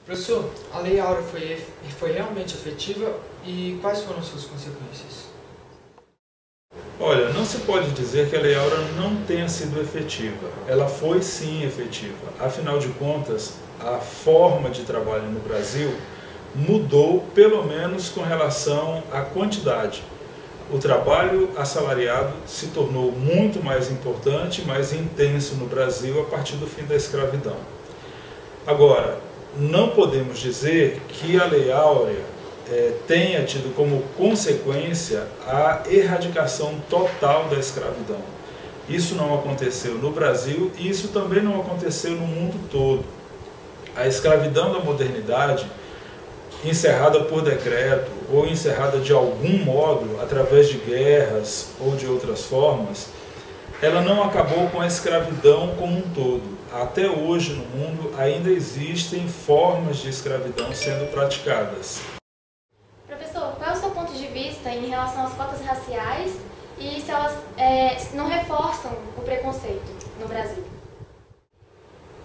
Professor, a Lei Áurea foi realmente efetiva e quais foram suas consequências? Olha, não se pode dizer que a Lei Áurea não tenha sido efetiva. Ela foi sim efetiva. Afinal de contas, a forma de trabalho no Brasil mudou, pelo menos com relação à quantidade. O trabalho assalariado se tornou muito mais importante, mais intenso no Brasil a partir do fim da escravidão. Agora, não podemos dizer que a Lei Áurea tenha tido como consequência a erradicação total da escravidão. Isso não aconteceu no Brasil e isso também não aconteceu no mundo todo. A escravidão da modernidade, encerrada por decreto ou encerrada de algum modo através de guerras ou de outras formas, ela não acabou com a escravidão como um todo. Até hoje no mundo ainda existem formas de escravidão sendo praticadas. Professor, qual é o seu ponto de vista em relação às cotas raciais e se elas não reforçam o preconceito no Brasil?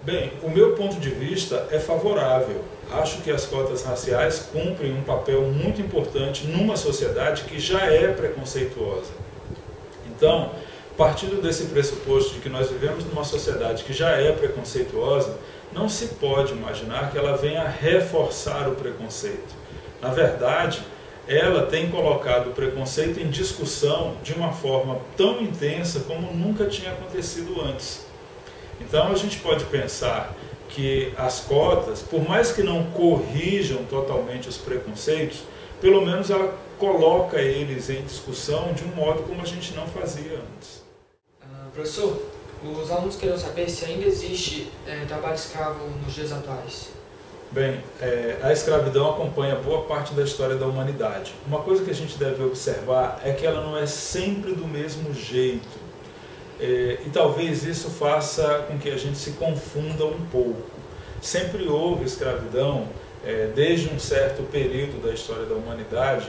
Bem, o meu ponto de vista é favorável. Acho que as cotas raciais cumprem um papel muito importante numa sociedade que já é preconceituosa. Então, partindo desse pressuposto de que nós vivemos numa sociedade que já é preconceituosa, não se pode imaginar que ela venha reforçar o preconceito. Na verdade, ela tem colocado o preconceito em discussão de uma forma tão intensa como nunca tinha acontecido antes. Então a gente pode pensar que as cotas, por mais que não corrijam totalmente os preconceitos, pelo menos ela coloca eles em discussão de um modo como a gente não fazia antes. Professor, os alunos queriam saber se ainda existe trabalho escravo nos dias atuais. Bem, a escravidão acompanha boa parte da história da humanidade. Uma coisa que a gente deve observar é que ela não é sempre do mesmo jeito. E talvez isso faça com que a gente se confunda um pouco. Sempre houve escravidão, desde um certo período da história da humanidade,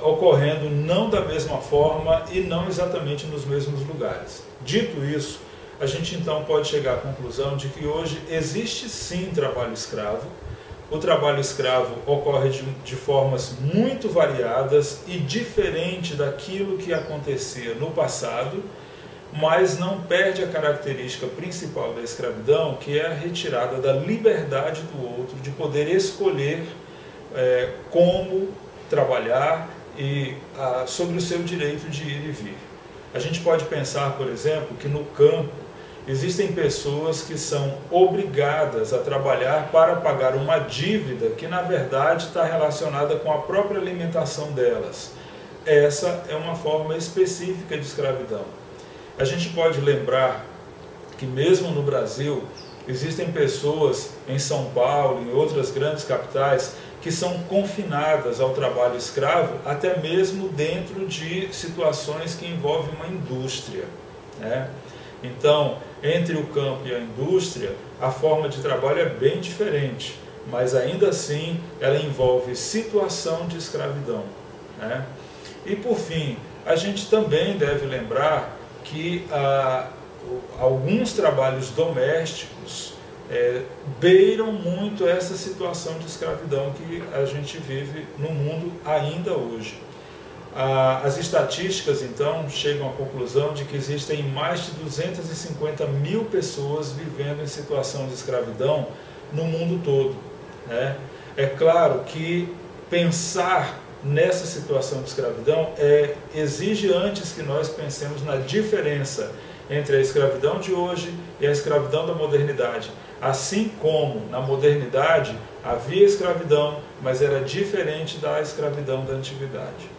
ocorrendo não da mesma forma e não exatamente nos mesmos lugares. Dito isso, a gente então pode chegar à conclusão de que hoje existe sim trabalho escravo. O trabalho escravo ocorre de formas muito variadas e diferente daquilo que acontecia no passado, mas não perde a característica principal da escravidão, que é a retirada da liberdade do outro, de poder escolher como trabalhar e sobre o seu direito de ir e vir. A gente pode pensar, por exemplo, que no campo existem pessoas que são obrigadas a trabalhar para pagar uma dívida que, na verdade, está relacionada com a própria alimentação delas. Essa é uma forma específica de escravidão. A gente pode lembrar que mesmo no Brasil existem pessoas em São Paulo e em outras grandes capitais que são confinadas ao trabalho escravo até mesmo dentro de situações que envolvem uma indústria, né? Então, entre o campo e a indústria, a forma de trabalho é bem diferente, mas ainda assim ela envolve situação de escravidão, né? E por fim, a gente também deve lembrar que alguns trabalhos domésticos beiram muito essa situação de escravidão que a gente vive no mundo ainda hoje. As estatísticas, então, chegam à conclusão de que existem mais de 250 mil pessoas vivendo em situação de escravidão no mundo todo, né? É claro que pensar nessa situação de escravidão exige antes que nós pensemos na diferença entre a escravidão de hoje e a escravidão da modernidade. Assim como na modernidade havia escravidão, mas era diferente da escravidão da antiguidade.